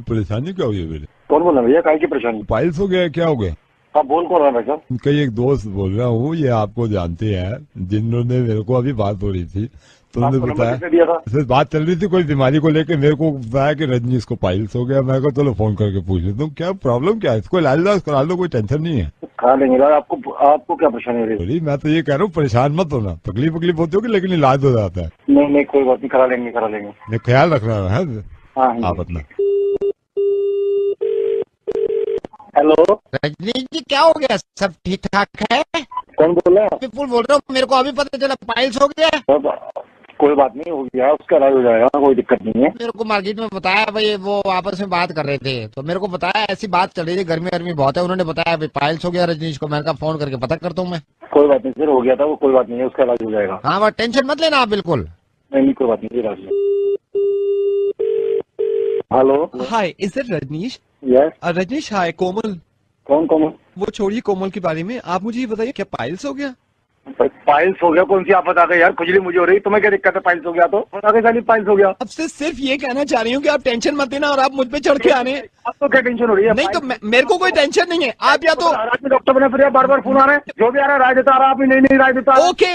परेशानी क्या हुई है मेरे? कौन बोल रहा है भैया? काय की परेशानी? पाइल्स हो गया है, क्या हो गया? आप बोल कौन रहा है भाई साहब? कई एक दोस्त बोल रहा हूँ, ये आपको जानते हैं, जिन्होंने मेरे को अभी बात हो रही थी तो उन्होंने आपको नंबर बताया, किसने दिया था? इससे बात चल रही थी कोई बीमारी को लेकर, मेरे को बताया कि रजनीश को पाइल्स हो गया। मैं को चलो फोन करके पूछ लेता हूँ क्या प्रॉब्लम क्या है, इसको इलाज करा लो, कोई टेंशन नहीं है। करा लेंगे यार। आपको आपको क्या परेशानी हो रही है? बोली मैं तो ये कह रहा हूँ परेशान मत होना, तकलीफ होती होगी लेकिन इलाज हो जाता है। नहीं नहीं, कोई बात नहीं, करा लेंगे करा लेंगे। मैं ख्याल रखना है हाँ आप अपना। हेलो रजनीश जी, क्या हो गया? सब ठीक ठाक है? कौन बोल रहा है? विपुल बोल रहा हूँ। मेरे को अभी पता चला पाइल्स हो गया। अब कोई बात नहीं, हो गया, उसका इलाज हो जाएगा, कोई दिक्कत नहीं है। मेरे को मार्केट में बताया भाई, वो आपस में बात कर रहे थे तो मेरे को बताया ऐसी बात चल रही थी, गर्मी गर्मी बहुत है, उन्होंने बताया भाई पाइल्स हो गया रजनीश को। मैंने कहा फोन करके पता करता हूँ मैं। कोई बात नहीं सर, हो गया था वो, कोई बात नहीं है, उसका इलाज हो जाएगा। हाँ, बस टेंशन मत लेना आप बिल्कुल। नहीं नहीं, कोई बात नहीं, इलाज हो। Hello Hi, is it Rajneesh? Yes. Rajneesh, hi, कोमल। कौन कौन? वो छोड़िए कोमल के बारे में, आप मुझे ये बताइए क्या पाइल्स हो गया? पाइल्स हो गया? कौन सी आफत आ गई यार? खुजली मुझे हो रही, तुम्हें क्या दिक्कत है? पाइल्स हो गया तो बता के साली पाइल्स हो गया। अब से सिर्फ ये कहना चाह रही हूँ कि आप टेंशन मत लेना और आप मुझ पे चढ़ के आने। आपको क्या टेंशन हो रही है? नहीं तो मेरे को कोई टेंशन नहीं है, आप या तो रात में डॉक्टर बने फिर बार बार फोन आ रहे हैं, जो भी आ रहा है राय देता आ रहा है, आप ही नहीं राय देता आ रहा है। ओके।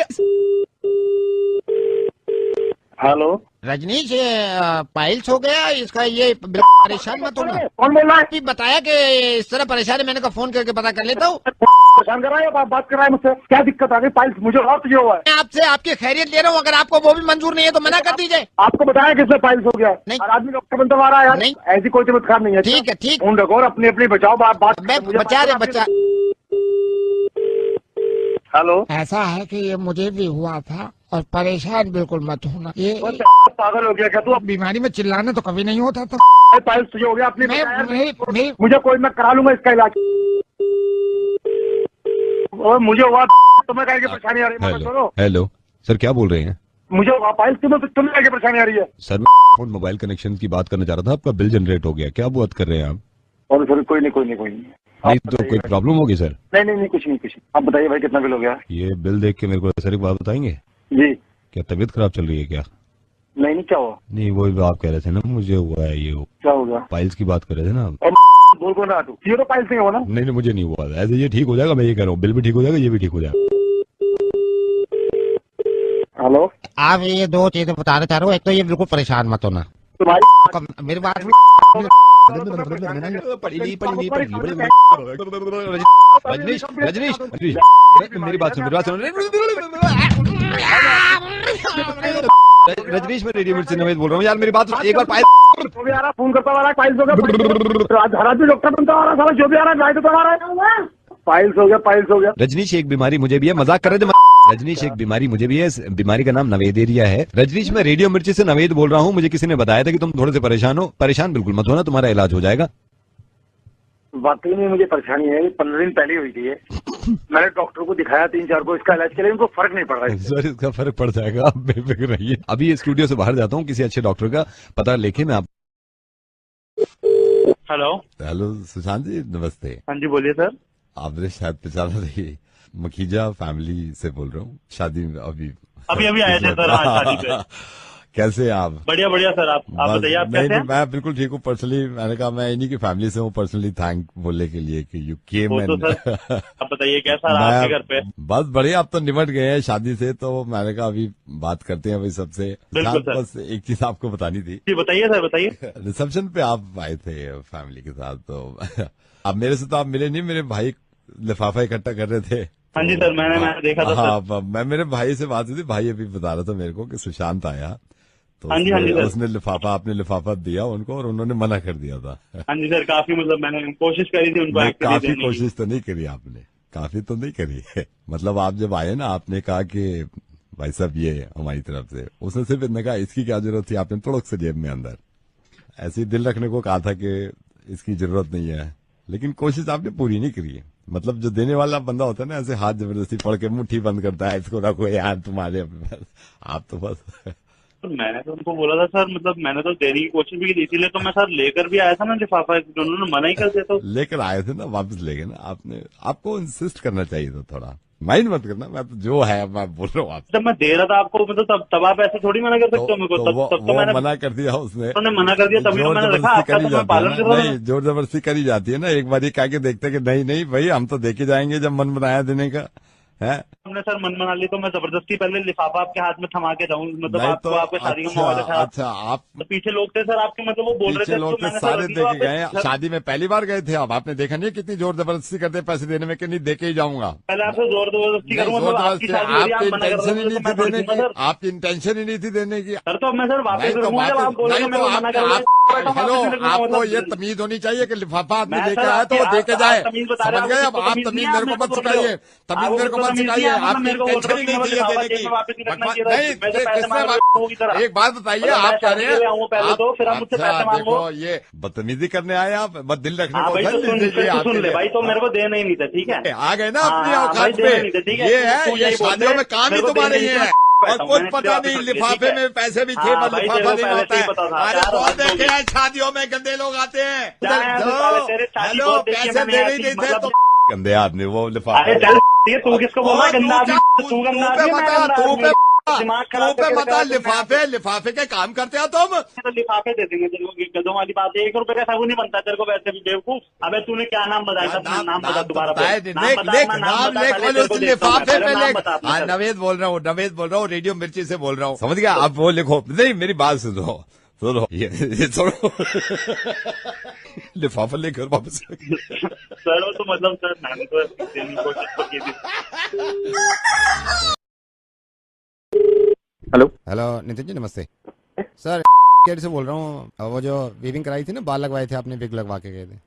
हेलो रजनीश, पाइल्स हो गया इसका, ये बिल्कुल परेशान मत होना। कौन बोल रहा है? अभी बताया कि इस तरह परेशान है, मैंने कहा फोन करके पता कर लेता हूँ। परेशान कर रहा है, आप बात कर रहा है मुझसे, क्या दिक्कत आ गई? पाइल्स मुझे और तुझे हुआ है? मैं आपसे आपकी खैरियत ले रहा हूँ, अगर आपको वो भी मंजूर नहीं है तो मना कर दीजिए। आपको बताया किसने पाइल्स हो गया? नहीं। और आदमी डॉक्टर बनता आ रहा है यार। नहीं। ऐसी कोई तबीयत खराब नहीं है। ठीक है, ठीक। फोन रखो और अपनी अपनी बचाओ बात मैं बचा रहे बच्चा। हेलो ऐसा है कि ये मुझे भी हुआ था और परेशान बिल्कुल मत होना। ये पागल हो गया क्या तू? बीमारी में चिल्लाना तो कभी नहीं होता था। पाइल्स तुझे हो गया? अपनी मैं मुझे कोई, मैं करा लूंगा इसका इलाज। और मुझे हुआ तुम्हें क्या परेशानी आ रही है? हेलो हेलो सर, क्या बोल रहे हैं? मुझे हुआ पाइल्स, तुम्हें क्या परेशानी आ रही है? सर मैं मोबाइल कनेक्शन की बात करना चाह रहा था, आपका बिल जनरेट हो गया, क्या बात कर रहे हैं आप? और सर कोई नहीं कोई नहीं कोई नहीं। नहीं तो कोई प्रॉब्लम होगी सर? नहीं नहीं नहीं, कुछ नहीं कुछ नहीं। आप बताइए भाई कितना बिल हो गया? ये बिल देख के मेरे को सर एक बात बताएंगे, जी। क्या तबीयत खराब चल रही है क्या? नहीं नहीं, क्या हुआ? नहीं वो आप कह रहे थे ना मुझे हुआ है, ये क्या हो गया? पाइल्स की बात कर रहे थे ना आप। और बोल कौन रहा तू? ये तो पाइल्स नहीं हुआ ना? नहीं नहीं मुझे नहीं हुआ, ऐसे ये ठीक हो जाएगा, मैं ये कह रहा हूँ, बिल भी ठीक हो जाएगा, ये भी ठीक हो जाएगा। हेलो आप ये दो चीजें बताना चाह रहे हो, एक तो ये बिल्कुल परेशान मत होना। तुम्हारी मेरी बात रजनीश रजनीश रजनीश मेरी बात सुन, रजनीश मैं रेडियो मिर्ची नवेद बोल रहा हूँ यार, मेरी बात सुन एक बार। जो भी आ रहा फोन करता आ रहा है, पाइल्स हो गया। हर आदमी डॉक्टर बनता आ रहा है साला, जो भी आ रहा है राय देता आ रहा है। पाइल्स हो गया पाइल्स हो गया। रजनीश एक बीमारी मुझे भी है, मजाक कर रहे थे। रजनीश एक बीमारी मुझे भी है, इस बीमारी का नाम नवेदेरिया है। रजनीश मैं रेडियो मिर्ची से नवेद बोल रहा हूँ, मुझे किसी ने बताया था कि तुम थोड़े से परेशान हो। परेशान बिल्कुल मत होना, तुम्हारा इलाज हो जाएगा। वाकई में मुझे परेशानी है, 15 दिन पहले हुई थी ये। मैंने डॉक्टर को दिखाया 3-4 को इसका इलाज के लिए, उनको फर्क नहीं पड़ रहा है। सर इसका फर्क पड़ जाएगा, आप बेफिक्र रहिए। अभी ये स्टूडियो से बाहर जाता हूँ, किसी अच्छे डॉक्टर का पता लेके मैं आप। हेलो हेलो सुशांत जी, नमस्ते। हाँ जी बोलिए सर। आपने शायद पहचाना नहीं, मखीजा फैमिली से बोल रहा हूँ। शादी में अभी अभी आए थे सर आज शादी पे। कैसे आप? बढ़िया बढ़िया सर, आप बताइए आप कैसे हैं? मैं बिल्कुल ठीक हूँ। पर्सनली मैंने कहा मैं इन्हीं की फैमिली से हूँ, पर्सनली थैंक बोलने के लिए कि यू केम। वो तो सर आप बताइए कैसा रहा आपके घर पे? बस बढ़िया, आप तो निमट गए हैं शादी से, तो मैंने कहा अभी बात करते हैं भाई सबसे। बिल्कुल सर। बस एक चीज आपको बतानी थी। जी बताइए सर बताइए। रिसेप्शन पे आप आए थे फैमिली के साथ, तो अब मेरे से तो आप मिले नहीं, मेरे भाई लिफाफा इकट्ठा कर रहे थे। हाँ जी सर, मैंने देखा था सर। हाँ, मैं मेरे भाई से बात हुई थी, भाई अभी बता रहा था मेरे को कि सुशांत आया, तो हाँ जी सर। उसने लिफाफा, आपने लिफाफा दिया उनको और उन्होंने मना कर दिया था। हाँ जी सर, काफी मतलब मैंने कोशिश करी थी उनको काफी कोशिश तो नहीं करी आपने, काफी तो नहीं करी मतलब आप जब आए ना, आपने कहा कि भाई साहब ये हमारी तरफ से, उसने सिर्फ इतना कहा इसकी क्या जरूरत थी, आपने तुड़क से जेब में अंदर ऐसे ही दिल रखने को कहा था कि इसकी जरूरत नहीं है, लेकिन कोशिश आपने पूरी नहीं करी है। मतलब जो देने वाला बंदा होता है ना, ऐसे हाथ जबरदस्ती पड़ के मुट्ठी बंद करता है, इसको रखो यार तुम्हारे अपने पास, आप तो बस। तो मैंने तो उनको बोला था सर, मतलब मैंने तो देने की कोशिश भी की थी, इसीलिए तो मैं सर लेकर भी आया था ना लिफाफा, उन्होंने मना ही कर दिया। तो लेकर आए थे ना, वापस ले गए ना आपने, आपको इंसिस्ट करना चाहिए था थोड़ा। माइंड मत करना, मैं तो जो है मैं बोल रहा हूँ आपसे। जब मैं दे रहा था आपको मतलब तब आप ऐसे थोड़ी मना कर सकते हो मेरे को। तब तो मैंने मना कर दिया उसने, उन्होंने मना कर दिया, तभी तो मैंने देखा आपका तो मैं पालन कर रहा नहीं, जोर जबरदस्ती करी जाती है ना। एक बार ये कह के देखते कि नहीं नहीं भाई हम तो देके जाएंगे जब मन बनाया देने का है। हमने सर मन बना ली तो मैं जबरदस्ती पहले लिफाफा आपके हाथ में थमा के जाऊँ, मतलब नहीं आपको तो आपके शादी का माहौल था। अच्छा आप तो पीछे लोग थे सर आपके, मतलब वो बोल रहे पीछे थे लोग तो तो मैंने सारे सर देके गए हैं। शादी में पहली बार गए थे आप, आपने देखा नहीं कितनी जोर जबरदस्ती करते पैसे देने में कि नहीं देके ही जाऊंगा। पहले आपसे जोर जबरदस्ती करूंगा, मतलब आपकी शादी हो रही है, आप मना कर रहे हो तो मैं देने थोड़ी की, सर। आपकी इंटेंशन ही नहीं थी देने की। सर तो अब मैं सर वापस नहीं तो करूंगा जब आप बोलोगे मेरे को मना कर रहे हो। हेलो, आपको ये तमीज होनी चाहिए कि लिफाफा आदमी मैं लेके सर आया तो वो आपकी- देके आप जाए। तमीज बता रहे समझ हो, गए? आपको अब आप तमीज तमीज नहीं है, मेरे को आप मत मेरे को बोल रहे सिखाइए, हो। तमीज आपको मेरे को मत तमीज नहीं सिखाइए। है, आपकी मेरे को बोल इंटेंशन ही नहीं थी ये देने की। वापस नहीं रखना चाहिए। नहीं, मैं जो पैसे किसने मांग रहा हूँ, वो की तरह। एक बात बताइए, मतलब आप मैं कह रहे शादी के लिए आऊँ पहले हैं तो, फिर आप मुझसे पैसे मांगो। देखो ये बदतमीजी करने आए आप, बस दिल रखने हाँ को भाई, तो होता है, सुन ये आपके ले लिए। भाई, तो मेरे को देना ही नहीं था, ठीक है। आ गए ना अपनी हाँ, औकात भाई, पे। देना नहीं था, ठीक है। ये है, तू ये यही बोल शादियों रहे, में काम ही मेरे को तुम्हारे देना ये नहीं है। था, और कुछ मैंने पता वापस नहीं, रख लिया, लिफाफे ठीक है। में पैसे भी थे हाँ, पर भाई, लिफाफा देखो, नहीं पहले होता से ही है। पता था, अरे चार बहुत बात देखे होगी। हैं शादियों में गंदे लोग आते हैं। क्या है, तो पहले तेरे शादी हेलो, बहुत देखी है पैसे मैंने, देने ही ऐसी नहीं थे मतलब- तो गंदे आदमी वो लिफाफा। अरे चल, ये तू किसको बोल रहा है गंदा आदमी? तू गंदा आदमी है, मैं गंदा आदमी हूँ। दिमाग खराब तू पे करके मत रखा है तुमने। लिफाफे के काम करते हो तुम। तो लिफाफे दे देंगे तेरे को, गधों वाली बात है। 1 रुपए का साबुन नहीं बनता तेरे को वैसे भी, बेवकूफ। अबे तूने क्या नाम बताया था? अपना नाम बता दोबारा से। नाम बता, अपना नाम बता, पहले तेरे को देखता हूँ मैं। लिफाफे पहले में नाम बता अपना। हाँ, नवेद बोल रहा हूँ, रेडियो मिर्ची से बोल रहा हूँ, समझ गया? अब वो लिखो, नहीं मेरी बात सुनो ये सुनो लिफाफा लेकर वापस सर वो तो मतलब सर मैंने तो देने की कोशिश तो की थी। हेलो। हेलो नितिन जी, नमस्ते सर। केयर से बोल रहा हूँ। वो जो वीविंग कराई थी ना, बाल लगवाए थे आपने, विग लगवा के गए थे।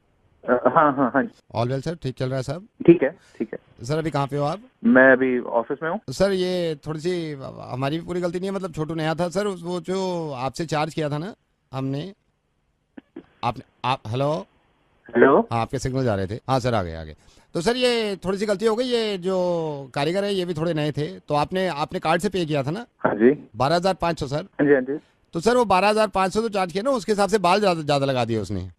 हाँ हाँ हाँ, ऑल वेल सर, ठीक चल रहा है सब? ठीक है ठीक है। सर अभी कहाँ पे हो आप? मैं अभी ऑफिस में हूँ। सर ये थोड़ी सी हमारी भी पूरी गलती नहीं है, मतलब छोटू नया था सर, वो जो आपसे चार्ज किया था ना हमने, आपने आप हेलो हेलो। हाँ, आपके सिग्नल जा रहे थे। हाँ सर, आ गए। तो सर ये थोड़ी सी गलती हो गई, ये जो कारीगर है ये भी थोड़े नए थे, तो आपने कार्ड से पे किया था ना? हाँ जी 12,500 सर। हाँ जी हाँ जी। तो सर वो 12,500 तो चार्ज किया ना, उसके हिसाब से बाल ज्यादा लगा दिए उसने।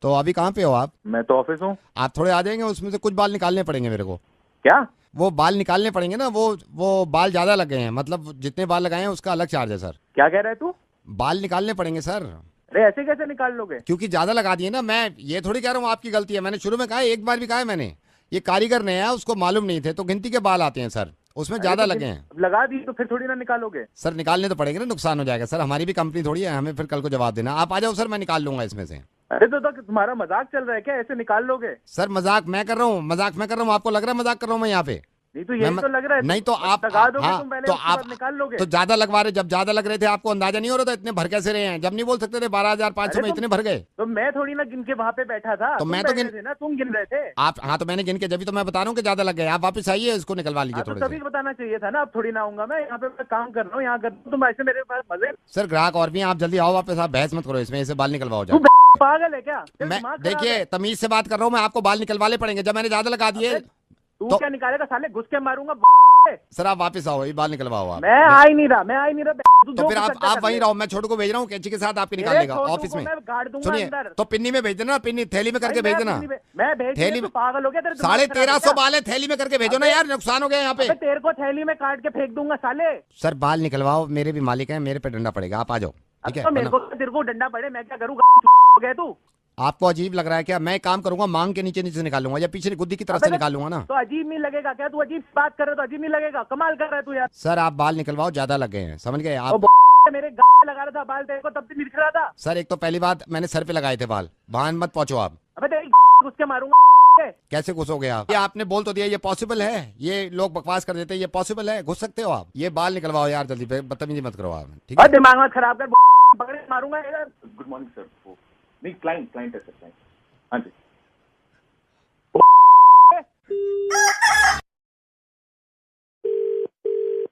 तो अभी कहाँ पे हो आप? मैं तो ऑफिस हूँ। आप थोड़े आ जाएंगे, उसमें से कुछ बाल निकालने पड़ेंगे मेरे को। क्या? वो बाल निकालने पड़ेंगे ना, वो बाल ज्यादा लग गए हैं, मतलब जितने बाल लगाए हैं उसका अलग चार्ज है सर। क्या कह रहा है तू? बाल निकालने पड़ेंगे सर, अरे ऐसे कैसे निकाल लोगे? क्योंकि ज्यादा लगा दिए ना। मैं ये थोड़ी कह रहा हूँ आपकी गलती है, मैंने शुरू में कहा, एक बार भी कहा है मैंने, ये कारीगर नया है, उसको मालूम नहीं थे, तो गिनती के बाल आते हैं सर, उसमें ज्यादा लगे हैं। लगा दी तो फिर थोड़ी ना निकालोगे? सर निकालने तो पड़ेंगे ना, नुकसान हो जाएगा सर, हमारी भी कंपनी थोड़ी है, हमें फिर कल को जवाब देना। आप आ जाओ सर, मैं निकाल लूंगा इसमें से। अरे तो तुम्हारा मजाक चल रहा है क्या? ऐसे निकाल लोगे? सर मजाक मैं कर रहा हूँ, आपको लग रहा है मजाक कर रहा हूँ मैं यहाँ पे? नहीं तो यही तो लग रहा है। नहीं तो आप लगा दोगे हाँ, तुम पहले, तो उसके आप बाद निकाल लोगे। तो ज्यादा लगवा रहे, जब ज्यादा लग रहे थे आपको अंदाजा नहीं हो रहा था इतने भर कैसे रहे हैं? जब नहीं बोल सकते थे 12,500 में इतने भर गए? तो मैं थोड़ी ना गिन के वहाँ पे बैठा था, तो तुम मैं तो बैठे थे ना, तुम गिन रहे थे। आप हाँ, तो मैंने गिन के, जब तो मैं बता रहा हूँ कि ज्यादा लग गए। आप वापस आइए, इसको निकलवा लीजिए तो थोड़े तभी से। बताना चाहिए था ना, अब थोड़ी ना आऊंगा मैं यहाँ पे, मैं काम कर रहा हूँ यहाँ कर, तुम ऐसे मेरे पास मजे। सर ग्राहक और भी हैं, आप जल्दी आओ वापस, आप बहस मत करो इसमें, इसे बाल निकलवाओ तू जाए। पागल है क्या? तेरा मैं दिमाग खराब देखिए है? तमीज से बात कर रहा हूँ मैं, आपको बाल निकलवाने पड़ेंगे, जब मैंने ज्यादा लगा दिए। तू तो- क्या निकालेगा साले? घुस के मारूंगा। सर आप वापस आओ, ये बाल निकलवाओ आप। मैं आ ही नहीं रहा। तू तो जो फिर कुछ करता आप कर वहीं ले। रहो, मैं छोटू को भेज रहा हूँ, कैंची के साथ आपके निकाल मेरे लेगा छोटू ऑफिस को में। मैं गाड़ दूंगा सुनिए, अंदर। तो पिन्नी में भेज देना, पिन्नी थैली में करके भाई, भेज देना। मैं भेज थैली थैली में- में पागल हो गया? तेरे दिमाग खराब है 1350 क्या? बाल है, थैली में करके भेजो ना यार, नुकसान हो गया यहाँ पे। अबे तेरे को थैली में काट के फेंक दूंगा साले। सर बाल निकलवाओ, मेरे भी मालिक हैं, मेरे पे डंडा पड़ेगा, आप आ जाओ ठीक है? तो मेरे वरना- को तेरे को डंडा पड़े, मैं क्या करूँ? हो गया तू? आपको अजीब लग रहा है क्या? मैं एक काम करूंगा, मांग के नीचे नीचे निकालूंगा या पीछे गुद्दी की तरफ से निकालूंगा ना। तो अजीब नहीं लगेगा क्या? तू अजीब बात कर रहा है तो अजीब नहीं लगेगा? कमाल कर रहा है तू यार। सर आप बाल निकलवाओ, ज्यादा लग गए हैं, समझ गए आप? मेरे गाल लगा रहा था बाल, तेरे को तब भी निकल रहा था। सर एक तो पहली बात, मैंने सर पे लगाए थे बाल, वहां मत पहुंचो आप। अबे तेरी घुस के मारूंगा। कैसे घुसोगे आप? ये आपने बोल तो दिया, ये पॉसिबल है? ये लोग बकवास कर देते हैं, ये पॉसिबल है? घुस सकते हो आप? ये बाल निकलवाओ यार जल्दी, बदतमीजी मत करो आप, ठीक है? दिमाग मत खराब कर, पकड़ के मारूंगा यार। Good morning sir. नहीं क्लाइंट है सर, क्लाइंट। हाँ जी।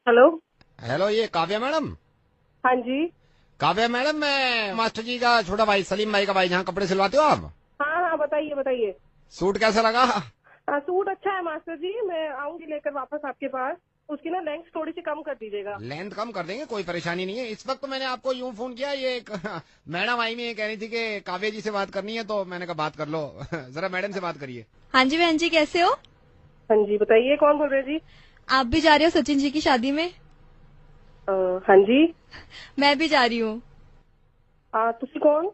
हेलो। हेलो, ये काव्या मैडम? हाँ जी। काव्या मैडम, मैं मास्टर जी का छोटा भाई, सलीम भाई का भाई, जहाँ कपड़े सिलवाते हो आप। हाँ हाँ, बताइए। सूट कैसा लगा? सूट अच्छा है मास्टर जी, मैं आऊंगी लेकर वापस आपके पास। उसकी ना लेंथ थोड़ी सी कम कर दीजिएगा। लेंथ कम कर देंगे, कोई परेशानी नहीं है। इस वक्त तो मैंने आपको यूं फोन किया, ये एक मैडम आई में कह रही थी कि काव्या जी से बात करनी है, तो मैंने कहा बात कर लो। जरा मैडम से बात करिए। हाँ जी बहन जी, कैसे हो? हाँ जी, बताइए कौन बोल रहे हैं जी? आप भी जा रहे हो सचिन जी की शादी में? हाँ जी। मैं भी जा रही हूँ। तुसी कौन?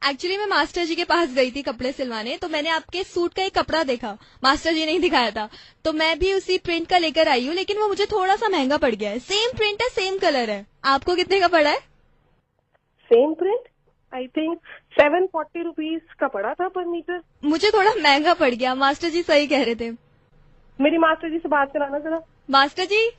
एक्चुअली मैं मास्टर जी के पास गई थी कपड़े सिलवाने, तो मैंने आपके सूट का एक कपड़ा देखा, मास्टर जी ने ही दिखाया था, तो मैं भी उसी प्रिंट का लेकर आई हूँ, लेकिन वो मुझे थोड़ा सा महंगा पड़ गया है। सेम प्रिंट है, सेम कलर है। आपको कितने का पड़ा है? Same print I think 740 rupees का पड़ा था पर मीटर। मुझे थोड़ा महंगा पड़ गया। मास्टर जी सही कह रहे थे। मेरी मास्टर जी से बात कराना जरा। मास्टर जी,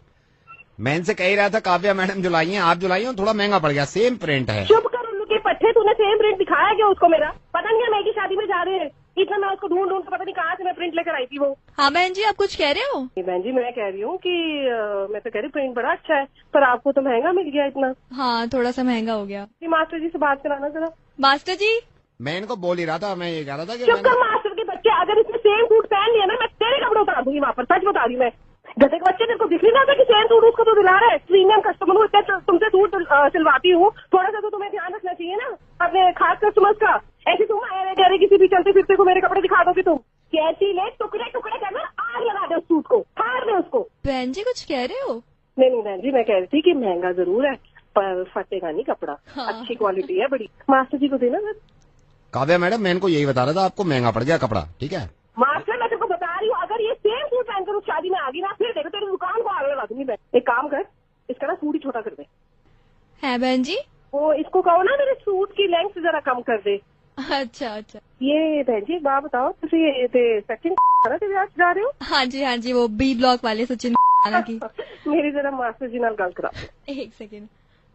मैं इनसे कह ही रहा था काव्या मैडम जुलाई हैं, आप जुलाई हैं, थोड़ा महंगा पड़ गया, सेम प्रिंट है। चुप कर उल्लू के पट्टे, तूने सेम प्रिंट दिखाया क्या उसको? मेरा पता नहीं है, मैं की शादी में जा रहे हैं, इतना मैं उसको ढूंढ ढूंढ के पता नहीं कहाँ से मैं प्रिंट लेकर आई थी वो। हाँ बहन जी, आप कुछ कह रहे हो? बहन जी मैं कह रही हूँ कि मैं तो कह रही प्रिंट बड़ा अच्छा है, पर आपको तो महंगा मिल गया इतना। हाँ, थोड़ा सा महंगा हो गया। मास्टर जी से बात कराना जरा। मास्टर जी, मैं इनको बोल ही रहा था, मैं ये कह रहा था कि चुप कर मास्टर के बच्चे, अगर इसने सेम सूट पहन लिया ना, मैं तेरे कपड़े उतार दूंगी वहाँ पर, सच बता रही मैं। गधे के बच्चे, तेरे को दिख नहीं रहा था कि सेम सूट उसको तो दिला रहा है? प्रीमियम कस्टमर हूँ, इतने तुमसे सूट सिलवाती हूँ, थोड़ा सा तो तुम्हें ध्यान रखना चाहिए ना अपने खास कस्टमर्स का। ऐसे तुम अरे किसी भी चलते फिरते को मेरे कपड़े दिखा दोगे तुम? कैसी ले टुकड़े टुकड़े करना, आग लगा दे उस सूट को, फाड़ दे उसको। बहन जी कुछ कह रहे हो? नहीं बहन जी, मैं कह रही थी कि महंगा जरूर है पर फटेगा नहीं कपड़ा। हाँ। अच्छी क्वालिटी है बड़ी। मास्टर जी को देना सर। काव्या मैडम, मैं इनको यही बता रहा था, आपको महंगा पड़ गया कपड़ा, ठीक है? मास्टर मैं तेरे को बता रही हूँ, अगर ये सेम सूट पहनकर उस शादी में आ गई ना, फिर देखो तेरी दुकान को आग लगा दूंगी मैं। एक काम कर, इसका ना सूट ही छोटा कर दे। है बहन जी? वो इसको कहो ना मेरे सूट की लेंथ जरा कम कर दे। अच्छा अच्छा। ये बहन जी एक बात बताओ, तुझे ये सचिन जा रहे हो? हाँ जी, वो बी ब्लॉक वाले सचिन की। मेरी जरा मास्टर जी नाल गल करा। एक सेकेंड।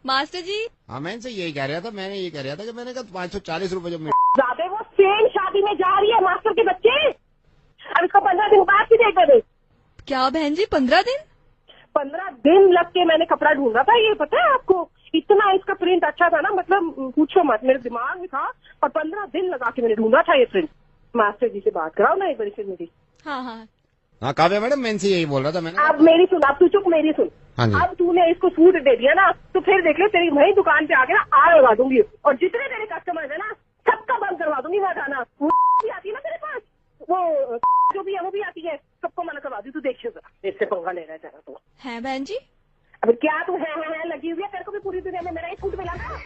मास्टर जी, हाँ, मैं इनसे यही कह रहा था, मैंने ये कह रहा था कि मैंने कहा 540 रुपए जो ज्यादा वो सेम शादी में जा रही है मास्टर के बच्चे, अब इसको 15 दिन बाद ही देकर दे। क्या बहन जी 15 दिन? 15 दिन लग के मैंने कपड़ा ढूंढा था, ये पता है आपको? इतना इसका प्रिंट अच्छा था ना, मतलब पूछो मत, मेरे दिमाग में था, और 15 दिन लगा के मैंने ढूंढा था ये प्रिंट। मास्टर जी से बात कराओ ना एक बार फिर मेरी। हाँ काव्या मैडम, मैं इनसे यही बोल रहा था। मैंने अब मेरी सुन, अब तू चुप, मेरी सुन। हाँ जी। अब तूने इसको सूट दे दिया ना, तो फिर देख ले तेरी वही दुकान पे आके ना आग लगा दूंगी, और जितने तेरे कस्टमर है ना सबका बंद करवा दूंगी। वहाँ जाना भी आती है ना तेरे पास, वो जो भी है वो भी आती है, सबको मना करवा दी। तू देखिए जरा, इससे पंगा ले रहा है जरा तो। है बहन जी? अब क्या तू है लगी हुई है? तेरे को भी पूरी दुनिया में मेरा ही सूट मिला था।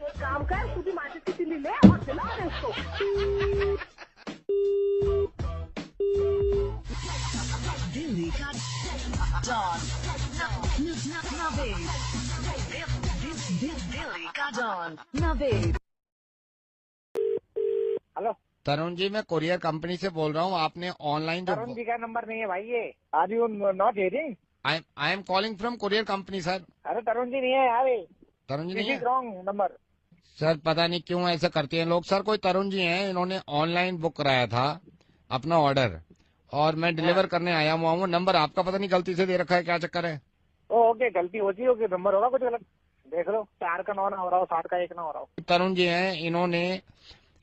एक काम कर, तू भी माचिस की तिल्ली ले और जला दे उसको। दिल्ली का डॉन नवेद, दिल्ली का डॉन नवेद। हेलो तरुण जी, मैं कोरियर कंपनी से बोल रहा हूँ। आपने ऑनलाइन जो तरुण जी का नंबर नहीं है भाई ये। Are you not hearing? I am calling from courier company sir. अरे तरुण जी नहीं है यार, तरुण जी नहीं है रॉन्ग नंबर। सर, पता नहीं क्यों ऐसा करते हैं लोग। सर, कोई तरुण जी हैं, इन्होंने ऑनलाइन बुक कराया था अपना ऑर्डर, और मैं डिलीवर करने आया हुआ हूँ। नंबर आपका पता नहीं गलती से दे रखा है, क्या चक्कर है? ओके, गलती होती होगी, नंबर होगा कुछ गलत। देख लो, 4 का 9 ना हो रहा हो, 7 का 1 ना हो रहा हो। तरुण जी हैं, इन्होंने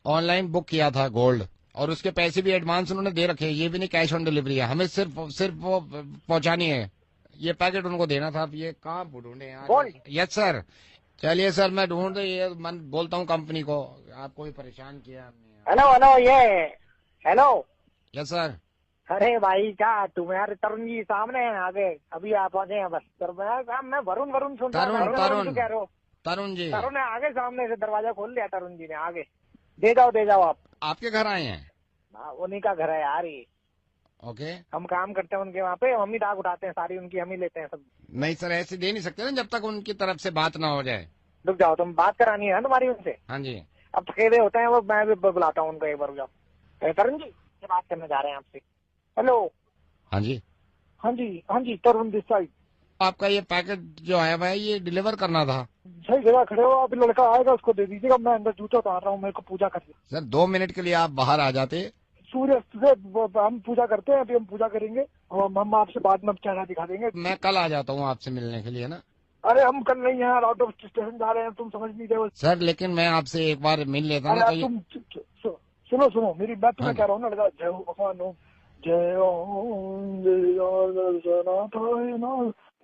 ऑनलाइन बुक किया था गोल्ड, और उसके पैसे भी एडवांस उन्होंने दे रखे हैं। ये भी नहीं कैश ऑन डिलीवरी है, हमें सिर्फ वो पहुंचानी है। ये पैकेट उनको देना था। अब ये कहाँ ढूंढे यार? Yes sir. चलिए सर, मैं ढूंढ ये मैं बोलता हूँ कंपनी को, आपको भी परेशान किया हमने। हेलो ये हेलो। Yes sir. अरे भाई क्या तुम यार, तरुण जी सामने हैं आगे, अभी आप पहुंचे हैं बस। मैं वरुण सुन रहा हूं। तरुण कह रहे हो? तरुण जी, तरुण है आगे, सामने से दरवाजा खोल लिया तरुण जी ने, आगे दे जाओ आप। आपके घर आए हैं? उन्हीं का घर है यार ये। ओके। हम काम करते हैं उनके वहाँ पे, हम ही दाग उठाते हैं सारी उनकी, हम ही लेते हैं सब। नहीं सर, ऐसे दे नहीं सकते ना जब तक उनकी तरफ से बात ना हो जाए। रुक जाओ, तुम बात करानी है ना तुम्हारी उनसे। हाँ जी। अब थकेदे होते हैं वो, मैं भी बुलाता हूँ उनको एक बार। जाओ तरुण जी से बात करने जा रहे हैं आपसे। हेलो। हाँ जी। हाँ जी तरुण दिस साइड। आपका ये पैकेट जो आया हुआ है, ये डिलीवर करना था। सही जगह खड़े हो, अभी लड़का आएगा, उसको दे दीजिएगा। मैं अंदर जूता उतार रहा हूँ, मेरे को पूजा करनी। सर 2 मिनट के लिए आप बाहर आ जाते। सूर्य से हम पूजा करते हैं, अभी हम पूजा करेंगे और हम आपसे बाद में चेहरा दिखा देंगे। मैं कल आ जाता हूँ आपसे मिलने के लिए ना। अरे हम कल नहीं है, आउट ऑफ स्टेशन जा रहे हैं, तुम समझ नहीं रहे। सर लेकिन मैं आपसे एक बार मिल लेता ना। तो तुम सुनो मेरी बात, तुम्हें कह रहा हूँ ना लड़का। जय हो भगवान हो, जय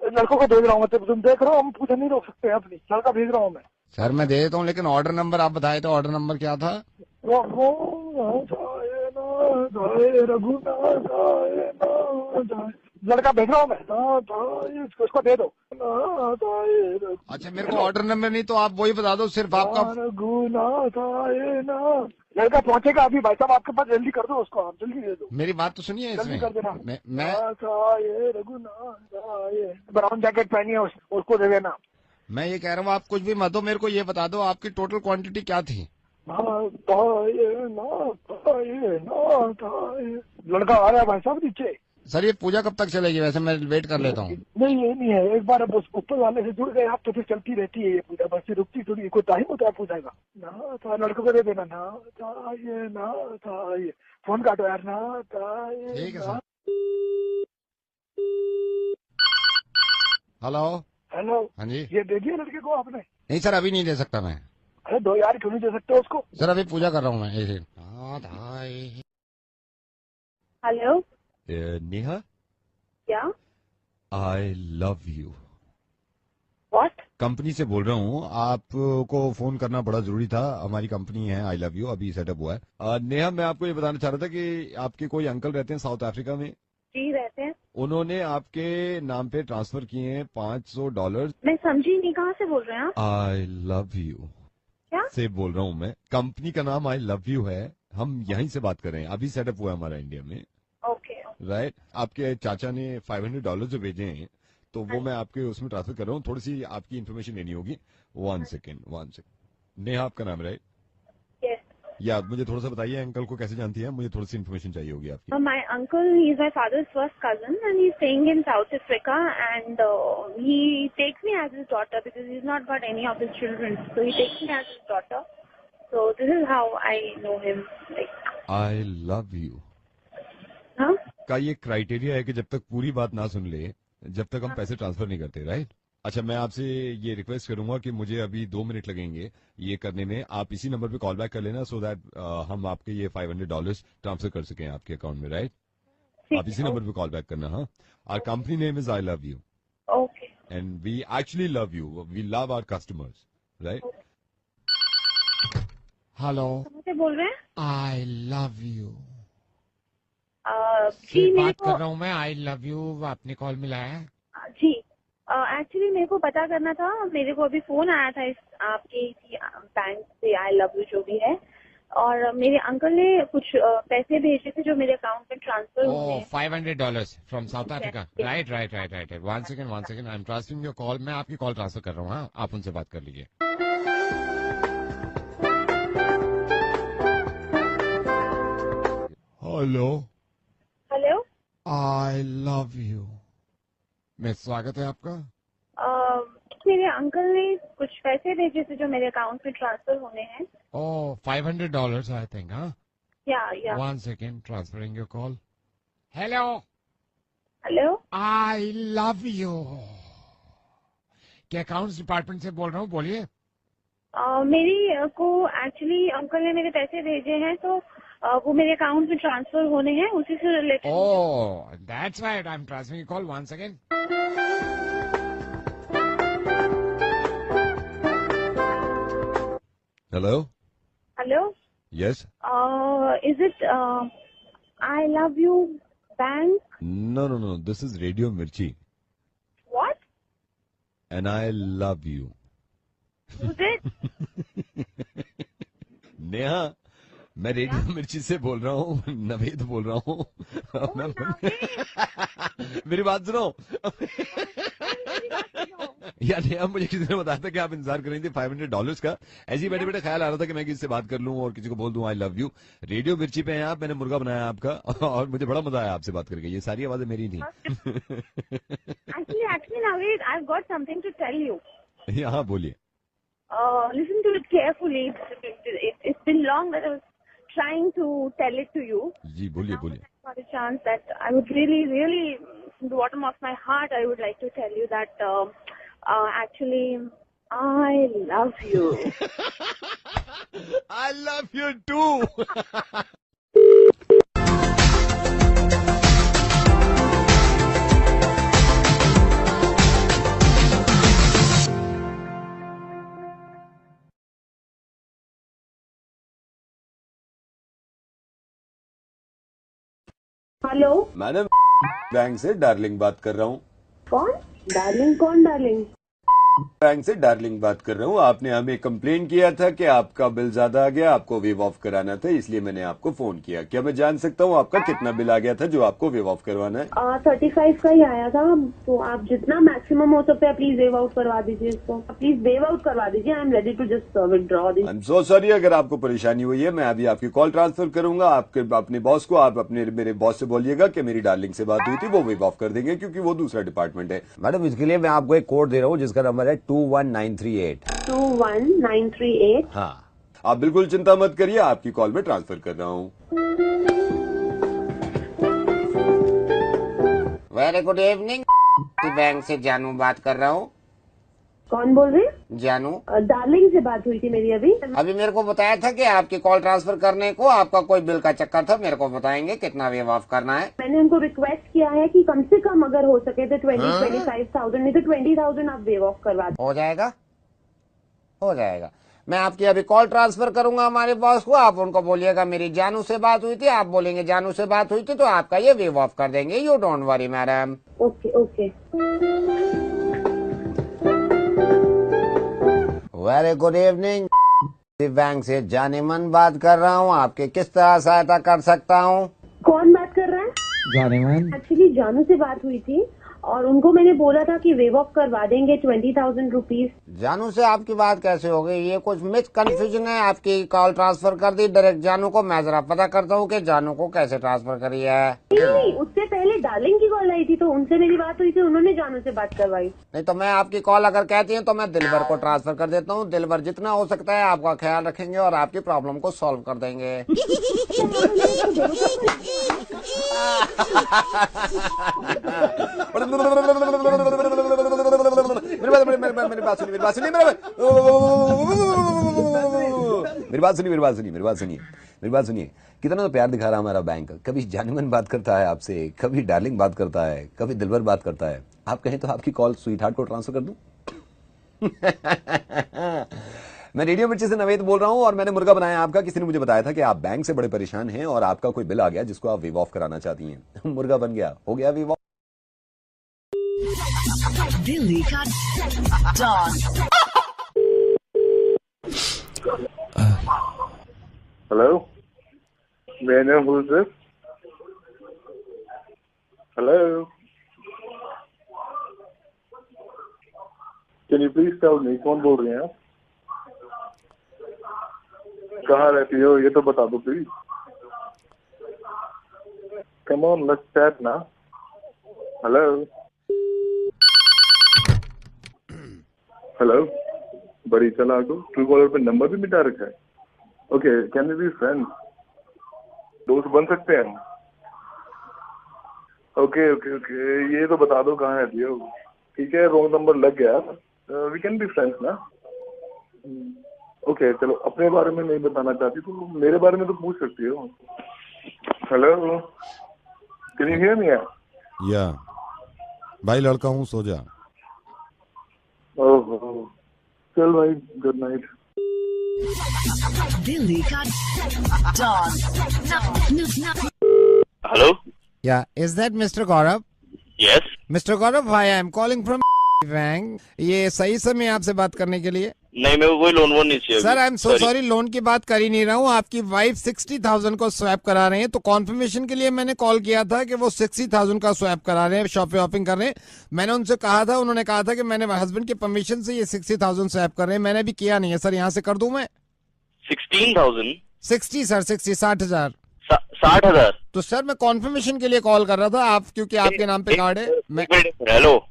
लड़कों को भेज रहा हूँ, मतलब तुम देख रहे हो, हम पूछा नहीं रोक सकते अपनी। लड़का भेज रहा हूँ मैं। सर मैं दे देता हूँ, लेकिन ऑर्डर नंबर आप बताए थे। ऑर्डर नंबर क्या था? रघुनाथ आए नाथ आए। लड़का भेज रहा हूँ मैं, नाथ आए, उसको दे दो, नाथ आए। अच्छा मेरे को ऑर्डर नंबर नहीं तो आप वही बता दो, सिर्फ आपका। रघुनाथ आए नाथ। लड़का पहुंचेगा अभी भाई साहब आपके पास, जल्दी कर दो उसको, आप जल्दी दे दो। मेरी बात तो सुनिए जल्दी इसमें। कर देना। मैं नाथ आए रघुनाथ आए। ब्राउन जैकेट पहनी है उसको दे देना। मैं ये कह रहा हूँ आप कुछ भी मत दो, मेरे को ये बता दो आपकी टोटल क्वांटिटी क्या थी। नाथ आए नाथ आए नाथ आए। लड़का आ रहा है भाई साहब नीचे। सर ये पूजा कब तक चलेगी, वैसे मैं वेट कर लेता हूँ। नहीं ये नहीं है, एक बार अब ऊपर वाले से जुड़ गए आप तो फिर चलती रहती है ये पूजा, बस ये रुकती थोड़ी, कोई टाइम होता है पूजा का। नाथ आए, लड़कों को दे देना, नाथ आए नाथ आए। फोन काटो यार, नाथ आए। ठीक है सर। हेलो। हेलो। हाँ जी। ये दे दिया लड़के को आपने? नहीं सर अभी नहीं दे सकता मैं। अरे दो यार, क्यों नहीं दे सकते उसको? सर अभी पूजा कर रहा हूँ मैं। हेलो। नेहा, क्या? आई लव यू। व्हाट? कंपनी से बोल रहा हूँ, आपको फोन करना बड़ा जरूरी था। हमारी कंपनी है आई लव यू, अभी सेटअप हुआ है। नेहा मैं आपको ये बताना चाह रहा था कि आपके कोई अंकल रहते हैं साउथ अफ्रीका में। जी रहते हैं। उन्होंने आपके नाम पे ट्रांसफर किए हैं $500। मैं समझी नहीं, कहाँ से बोल रहे हैं आप? आई लव यू क्या? से बोल रहा हूँ मैं। कंपनी का नाम आई लव यू है, हम यहीं से बात कर रहे हैं। अभी सेटअप हुआ है हमारा इंडिया में। ओके। राइट। आपके चाचा ने $500 जो भेजे हैं तो वो मैं आपके उसमें ट्रांसफर कर रहा हूँ। थोड़ी सी आपकी इन्फॉर्मेशन लेनी होगी। One second. नेहा आपका नाम राइट? यस। या मुझे थोड़ा सा बताइए अंकल को कैसे जानती है, मुझे थोड़ी सी इन्फॉर्मेशन चाहिए होगी आपकी। My uncle, he is my father's first cousin and he's staying in South Africa and he takes me as his daughter because he's not got any of his children. So he takes me as his daughter. So this is how I know him. Like, I love you huh? का ये criteria है कि जब तक पूरी बात ना सुन ले, जब तक हम पैसे ट्रांसफर नहीं करते, राइट? अच्छा मैं आपसे ये रिक्वेस्ट करूंगा कि मुझे अभी 2 मिनट लगेंगे ये करने में। आप इसी नंबर पे कॉल बैक कर लेना सो दैट हम आपके ये $500 ट्रांसफर कर सकें आपके अकाउंट में, राइट? आप इसी नंबर पे कॉल बैक करना। हाँ, our company name is I love you Okay. And we actually love you, we love our customers, right? Hello. कहाँ से बोल रहे हैं? आई लव यू जी मेरे बात को कर रहा हूँ मैं। आई लव यू आपने कॉल मिलाया है। जी एक्चुअली मेरे को पता करना था, मेरे को अभी फोन आया था इस आपके इसी बैंक से आई लव यू जो भी है, और मेरे अंकल ने कुछ पैसे भेजे थे जो मेरे अकाउंट में ट्रांसफर हुए Oh, हैं। $500 from south Yes, Africa. yes. Right. One second I am transferring your call. मैं आपकी कॉल ट्रांसफर कर रहा हूँ। हाँ आप उनसे बात कर लीजिए। Hello. Hello. I love you मैं स्वागत है आपका। मेरे अंकल ने कुछ पैसे भेजे थे जो मेरे अकाउंट में ट्रांसफर होने हैं। Oh, $500 I think. हाँ या one second transferring your call. Hello. Hello. I love you के अकाउंट्स डिपार्टमेंट से बोल रहा हूँ, बोलिए। मेरी को एक्चुअली अंकल ने मेरे पैसे भेजे हैं तो वो मेरे अकाउंट में ट्रांसफर होने हैं, उसी से related. Oh, that's right. I'm transferring your call. One second. Hello. Hello. Yes. Is it I love you bank? No, this is radio Mirchi what? And I love you. Is it? Neha मैं radio मिर्ची से बोल रहा हूँ, नवेद बोल रहा हूँ। मेरी बात सुनो। या नेहा मुझे किसी ने बताया था कि आप इंतजार कर रही थी $500 का। ऐसे ही बैठे बैठे ख्याल आ रहा था कि मैं किसी से बात कर लूं और किसी को बोल दूं आई लव यू। रेडियो मिर्ची पे हैं आप, मैंने मुर्गा बनाया आपका और मुझे बड़ा मजा आया आपसे बात करके। ये सारी आवाजें मेरी थी। Actually, Naveed, I've got something to tell you. हाँ बोलिए। Listen to it carefully. It's been long that I was trying to tell it to you. जी बोलिए बोलिए। I got a chance that I would really, from the bottom of my heart, I would like to tell you that actually, I love you. I love you too. Hello, madam bank से darling बात कर रहा हूँ। कौन darling? कौन darling? Bank से darling बात कर रहा हूँ। आपने हमें कंप्लेन किया था कि आपका बिल ज्यादा आ गया, आपको वेव ऑफ कराना था, इसलिए मैंने आपको फोन किया। क्या मैं जान सकता हूँ आपका कितना बिल आ गया था जो आपको वेव ऑफ करवाना है? 35 का ही आया था। तो आप जितना मैक्सिमम हो सकता है प्लीज वेव आउट करवा दीजिए इसको। प्लीज वेव आउट करवा दीजिए। I am ready to just withdraw this. I am so sorry अगर आपको परेशानी हुई है। मैं अभी आपकी कॉल ट्रांसफर करूंगा आपके अपने बॉस को। आप अपने मेरे बॉस से बोलिएगा कि मेरी डार्लिंग से बात हुई थी, वो वेव ऑफ कर देंगे क्योंकि वो दूसरा डिपार्टमेंट है। मैडम इसके लिए मैं आपको एक कोड दे रहा हूँ जिसका नंबर है 21938। 21938। हाँ, आप बिल्कुल चिंता मत करिए, आपकी कॉल में ट्रांसफर कर रहा हूँ। वेरी गुड इवनिंग, बैंक से जानू बात कर रहा हूँ। कौन बोल रहे हैं? जानू। डार्लिंग से बात हुई थी मेरी अभी। अभी मेरे को बताया था कि आपकी कॉल ट्रांसफर करने को आपका कोई बिल का चक्कर था। मेरे को बताएंगे कितना वेव ऑफ करना है? मैंने उनको रिक्वेस्ट किया है कि कम से कम अगर हो सके तो 25,000 नहीं तो 20,000 आप वेव ऑफ करवा दें। हो जाएगा, हो जाएगा। मैं आपकी अभी कॉल ट्रांसफर करूंगा हमारे बॉस को। आप उनको बोलिएगा मेरी जानू से बात हुई थी। आप बोलेंगे जानू से बात हुई थी तो आपका ये वेव ऑफ कर देंगे। You don't worry madam. Okay okay. Very good evening, bank से जानेमन बात कर रहा हूँ। आपके किस तरह सहायता कर सकता हूँ? कौन बात कर रहा है? जानेमन। एक्चुअली जानू से बात हुई थी और उनको मैंने बोला था कि वेव ऑफ करवा देंगे 20,000 रुपीज। जानू से आपकी बात कैसे हो गई? ये कुछ मिस कंफ्यूजन है। आपकी कॉल ट्रांसफर कर दी डायरेक्ट जानू को। मैं जरा पता करता हूँ कि जानू को कैसे ट्रांसफर करी है। नहीं, उससे पहले डार्लिंग की कॉल आई थी तो उनसे मेरी बात हुई थी, उन्होंने जानू से बात करवाई। नहीं तो मैं आपकी कॉल अगर कहती हूँ तो मैं दिलबर को ट्रांसफर कर देता हूँ। दिलबर जितना हो सकता है आपका ख्याल रखेंगे और आपकी प्रॉब्लम को सॉल्व कर देंगे। मेरी बात सुनिए। कितना तो प्यार दिखा रहा हमारा बैंक। कभी जानेमन बात करता है आपसे, कभी डार्लिंग बात करता है, कभी दिलबर बात करता है। आप कहें तो आपकी कॉल स्वीटहार्ट को ट्रांसफर कर दूं? मैं रेडियो मिर्ची से नवेद बोल रहा हूं और मैंने मुर्गा बनाया आपका। किसी ने मुझे बताया था कि आप बैंक से बड़े परेशान हैं और आपका कोई बिल आ गया जिसको आप वेव ऑफ कराना चाहती हैं। मुर्गा बन गया, हो गया वेव ऑफ। दिल्ली का डॉन। हेलो, मैंने who's this? Hello, can you please tell me कौन बोल रहे हैं आप? कहाँ रहती हो ये तो बता दो please. Come on let's chat ना। हेलो हेलो, बड़ी चालाक हो। ट्रू कॉलर पे नंबर भी मिटा रखा है। Okay, can we be friends? दोस्त बन सकते हैं हम? ओके ओके ओके, ये तो बता दो कहाँ रहती हो। ठीक है, रॉन्ग नंबर लग गया। वी कैन बी फ्रेंड्स ना? ओके चलो, अपने बारे में नहीं बताना चाहती तो मेरे बारे में तो पूछ सकती हो। Hello, can you hear me? या भाई लड़का हूँ, सो जा। ओहो, चल भाई, गुड नाइट। दिल्ली का don. Hello, Yeah, is that Mr. Gaurav? यस। Mr. Gaurav, hi, I am calling from bank. ये सही समय आपसे बात करने के लिए? नहीं, मेरे को कोई लोन वोन नहीं चाहिए। Sir I am so sorry, loan की बात कर ही नहीं रहा हूँ। आपकी वाइफ 60,000 को स्वैप करा रहे हैं तो कॉन्फर्मेशन के लिए मैंने कॉल किया था कि वो 60,000 का स्वैप करा रहे हैं, शॉपिंग कर रहे हैं। मैंने उनसे कहा था, उन्होंने कहा था कि मैंने हस्बैंड की परमिशन से ये 60,000 स्वैप कर रहे हैं। मैंने अभी किया नहीं है सर। यहाँ से कर दूं मैं? 16,000? 60 सर, 60,000। 60,000? तो सर मैं कॉन्फर्मेशन के लिए कॉल कर रहा था, आप क्योंकि आपके नाम पे कार्ड है। हेलो,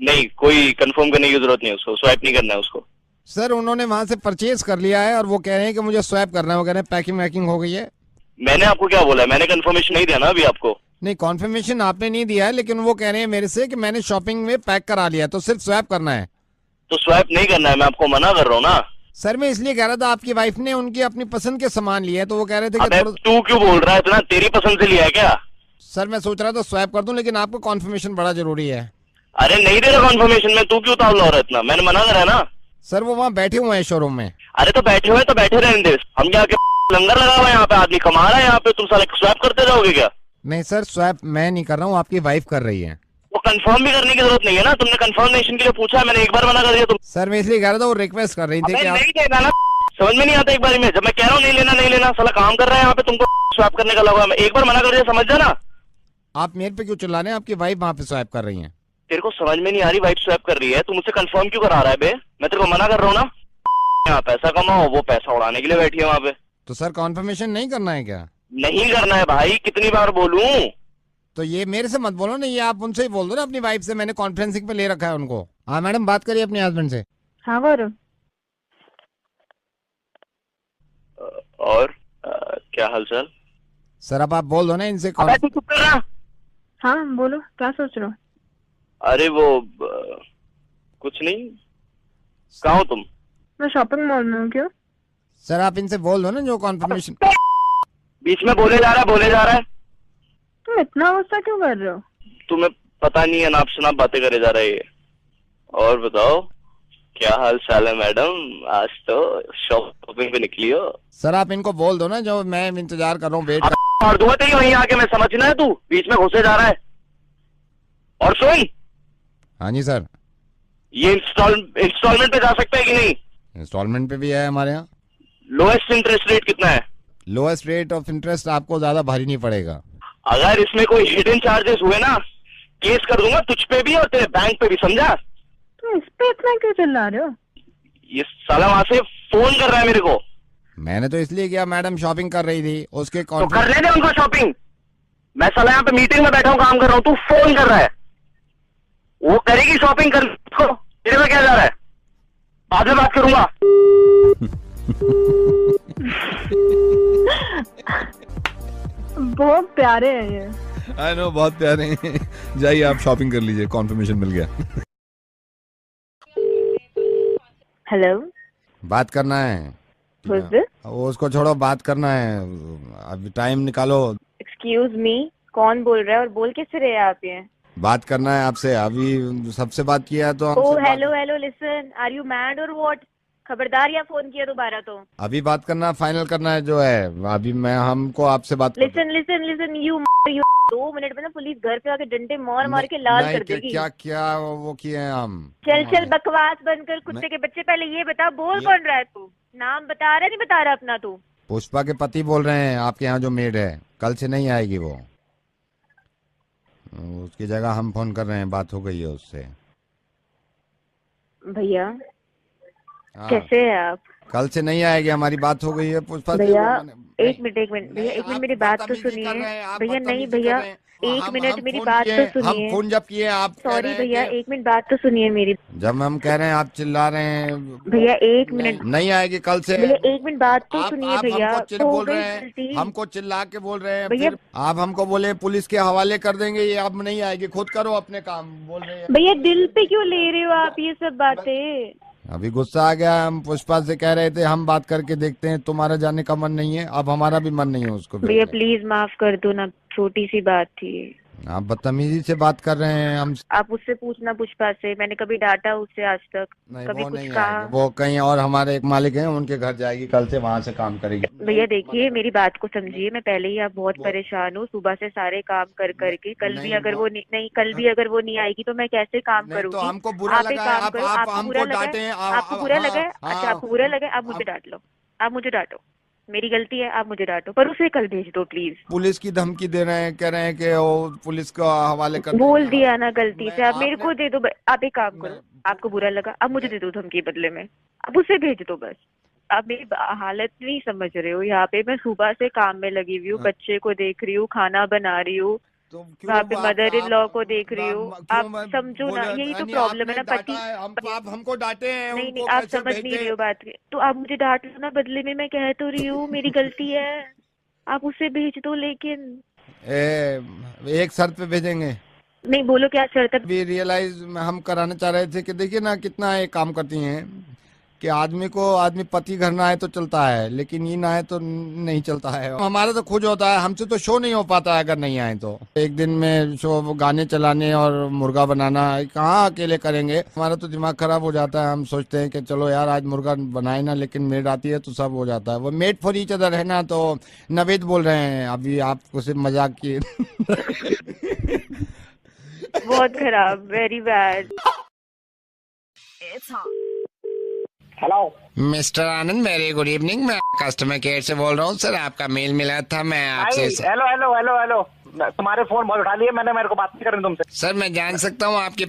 नहीं, कोई कंफर्म करने की जरूरत नहीं है, उसको स्वैप नहीं करना है उसको। सर उन्होंने वहाँ से परचेज कर लिया है और वो कह रहे हैं कि मुझे स्वैप करना है। वो कह रहे हैं पैकिंग वैकिंग हो गई है। मैंने आपको क्या बोला है? मैंने कंफर्मेशन नहीं दिया ना अभी आपको। नहीं, कॉन्फर्मेशन आपने नहीं दिया है, लेकिन वो कह रहे हैं मेरे से कि मैंने शॉपिंग में पैक करा लिया, तो सिर्फ स्वैप करना है। तो स्वैप नहीं करना है, मैं आपको मना कर रहा हूँ ना। सर मैं इसलिए कह रहा था, आपकी वाइफ ने उनकी अपनी पसंद के सामान लिए, तो वो कह रहे थे कि तू क्यों बोल रहा है इतना? तेरी पसंद से लिया है क्या? सर मैं सोच रहा था स्वैप कर दूं, लेकिन आपको कॉन्फर्मेशन बड़ा जरूरी है। अरे नहीं दे रहा कॉन्फर्मेशन में, तू क्यों तावला हो रहा है इतना? मैंने मना करा है ना। सर वो वहाँ बैठे हुए हैं शोरूम में। अरे तो बैठे हुए तो बैठे रहने दे। हम क्या लंगर लगा हुआ है यहाँ पे? आदमी कमा रहा है यहाँ पे, तुम साले स्वैप करते जाओगे क्या? नहीं सर, स्वैप मैं नहीं कर रहा हूँ, आपकी वाइफ कर रही है। वो कंफर्म भी करने की जरूरत नहीं है ना, तुमने कंफर्मेशन के लिए पूछा, मैंने एक बार मना कर दिया तुम। सर मैं इसलिए कह रहा था, वो रिक्वेस्ट कर रही थी कि आप नहीं देना ना, समझ में नहीं आता एक बार में, जब मैं कह रहा हूँ नहीं लेना, साला काम कर रहा है यहाँ पे, तुमको स्वैप करने का लगा, मैं एक बार मना कर दिया, समझ जाना। आप मेरे पे क्यों चिल्ला रहे हैं? आपकी वाइफ वहाँ पे स्वैप कर रही है। तेरे को समझ में नहीं आ रही वाइफ स्वैप कर रही है, तू मुझसे कंफर्म क्यों करा रहा है बे? मैं तेरे को मना कर रहा हूँ ना, यहाँ पैसा कमाओ, वो पैसा उड़ाने के लिए बैठी है वहाँ पे। तो सर कॉन्फर्मेशन नहीं करना है क्या? नहीं करना है भाई, कितनी बार बोलूं? तो ये मेरे से मत बोलो ना, ये आप उनसे ही बोल दो ना, अपनी वाइफ से, मैंने कॉन्फ्रेंसिंग पे ले रखा है उनको। हाँ मैडम, बात करिए अपने हस्बैंड से। हाँ गौरव। और क्या हालचाल? सर अब आप बोल दो ना इनसे। चुप कर रहा। हाँ बोलो, क्या सोच रहे हो? अरे वो कुछ नहीं, कहाँ हो तुम? मैं शॉपिंग मॉल में हूँ। क्यों? सर आप इनसे बोल दो ना जो कॉन्फर्मेशन। बीच में बोले जा रहा है। तुम इतना गुस्सा क्यों कर रहे हो? तुम्हें पता नहीं है, नाप शनाप बातें करे जा रही है। और बताओ क्या हाल चाल है मैडम, आज तो शॉपिंग पे निकली हो? सर आप इनको बोल दो ना जो मैं इंतजार कर रहा हूँ, वेट और दूंगा तेरी वहीं आके, मैं समझना है, तू बीच में घुसे जा रहा है। और सुन। हाँ जी सर। ये इंस्टॉलमेंट पे जा सकता है कि नहीं? इंस्टॉलमेंट पे भी है हमारे यहाँ। लोएस्ट इंटरेस्ट रेट कितना है? लोएस्ट रेट ऑफ इंटरेस्ट आपको ज्यादा भारी नहीं पड़ेगा। अगर इसमें कोई हिडन चार्जेस हुए ना, केस कर दूंगा तुझ पे भी और तेरे बैंक पे भी, समझा? तुम इस पे इतना क्यों चिल्ला रहे हो? ये साला वहां से फोन कर रहा है मेरे को। मैंने तो इसलिए किया, मैडम शॉपिंग कर रही थी, उसके तो कर लेने उनको शॉपिंग। मैं साला यहाँ पे मीटिंग में बैठा हूँ, काम कर रहा हूँ, तू फोन कर रहा है। वो करेगी शॉपिंग, कर को तेरे में क्या जा रहा है? बाद में बात करूंगा। बहुत प्यारे हैं ये। आई नो, बहुत प्यारे हैं। जाइए आप शॉपिंग कर लीजिए, कॉन्फर्मेशन मिल गया। हेलो, बात करना है। वो उसको छोड़ो, बात करना है, अभी टाइम निकालो। एक्सक्यूज मी, कौन बोल रहा है और बोल किस रहे हैं आप? ये बात करना है आपसे, अभी सबसे बात किया तो hello listen, are you mad और व्हाट? खबरदार, या फोन किया दोबारा तो अभी बात करना, फाइनल करना है जो है, अभी मैं हमको आपसे बात। लिसन यू 2 मिनट में ना पुलिस घर पे आके डंडे मार के लाल कर देगी। क्या वो किए हैं हम? चल बकवास बनकर कुत्ते के बच्चे, पहले ये बता बोल कौन रहा है तू? नाम बता रहा है, नहीं बता रहा अपना तू? पुष्पा के पति बोल रहे हैं, आपके यहाँ जो मेड है, कल से नहीं आएगी वो, उसकी जगह हम फोन कर रहे हैं, बात हो गई है उससे। भैया कैसे है आप? कल से नहीं आएगी, हमारी बात हो गई है पुष्पा से। भैया एक मिनट भैया, एक मिनट मेरी बात तो सुनिए भैया। नहीं भैया, एक मिनट मेरी बात तो सुनिए। हम फोन जब किए आप, सॉरी भैया, एक मिनट बात तो सुनिए मेरी। जब हम कह रहे हैं आप चिल्ला रहे हैं। भैया एक मिनट, नहीं आएगी कल से। भैया एक मिनट बात तो सुनिए भैया। बोल रहे हैं, हमको चिल्ला के बोल रहे हैं भैया, आप हमको बोले पुलिस के हवाले कर देंगे, ये अब नहीं आएगी, खुद करो अपने काम, बोल रहे हैं। भैया दिल पे क्यों ले रहे हो आप ये सब बातें? अभी गुस्सा आ गया, हम पुष्पा से कह रहे थे हम बात करके देखते हैं, तुम्हारा जाने का मन नहीं है, अब हमारा भी मन नहीं है उसको। भैया प्लीज माफ कर दो ना, छोटी सी बात थी। आप बदतमीजी से बात कर रहे हैं हम। आप उससे पूछना पुष्पा से, मैंने कभी डांटा उससे आज तक? कभी वो कुछ नहीं कहा? वो कहीं और, हमारे एक मालिक हैं, उनके घर जाएगी कल से, वहाँ से काम करेगी। भैया देखिए मेरी बात को समझिए, मैं पहले ही आप बहुत परेशान हूँ, सुबह से सारे काम कर करके, कल भी अगर वो नहीं आएगी तो मैं कैसे काम करूँगी? तो हमको बुरा लगा, आप हमको डांटे। आपको बुरा लगा? अच्छा आपको बुरा लगा, आप मुझे डांट लो, आप मुझे डांटो, मेरी गलती है, आप मुझे डांटो, पर उसे कल भेज दो प्लीज। पुलिस की धमकी दे रहे हैं, कह रहे हैं कि वो पुलिस को हवाले कर। बोल दिया ना गलती से, आप मेरे को दे दो। आप एक काम करो, आपको बुरा लगा, आप मुझे दे दो धमकी बदले में, आप उसे भेज दो बस। आप मेरी हालत नहीं समझ रहे हो, यहाँ पे मैं सुबह से काम में लगी हुई हूँ, बच्चे को देख रही हूँ, खाना बना रही हूँ, वहाँ पे मदर इन लॉ को देख रही हूँ। आप समझो ना, यही तो प्रॉब्लम है ना। पति आप हमको डांटे हैं। नहीं आप समझ नहीं रहे हो बात की, तो आप मुझे डांट लो ना, बदले में मैं कह तो रही हूँ मेरी गलती है, आप उसे भेज दो। लेकिन एक शर्त पे भेजेंगे। नहीं बोलो क्या शर्त है? भी रियलाइज हम कराना चाह रहे थे कि देखिए ना कितना ये काम करती हैं, कि आदमी पति घर ना आए तो चलता है, लेकिन ये ना आए तो नहीं चलता है। हमारा तो खुश होता है, हमसे तो शो नहीं हो पाता है अगर नहीं आए तो। एक दिन में शो गाने चलाने और मुर्गा बनाना कहाँ अकेले करेंगे, हमारा तो दिमाग खराब हो जाता है। हम सोचते हैं कि चलो यार आज मुर्गा बनाए ना, लेकिन मेड आती है तो सब हो जाता है। वो मेड फॉर ईच अदर है ना। तो नवेद बोल रहे हैं, अभी आपको सिर्फ मजाक किए। बहुत खराब, वेरी बैड। हेलो मिस्टर आनंद, वेरी गुड इवनिंग। मैं कस्टमर केयर से बोल रहा हूँ सर, आपका मेल मिला था, मैं आपसे। हेलो हेलो हेलो हेलो, तुम्हारे फोन बहुत उठा लिए मैंने, मेरे को बात नहीं करनी तुमसे। सर मैं जान सकता हूँ आपकी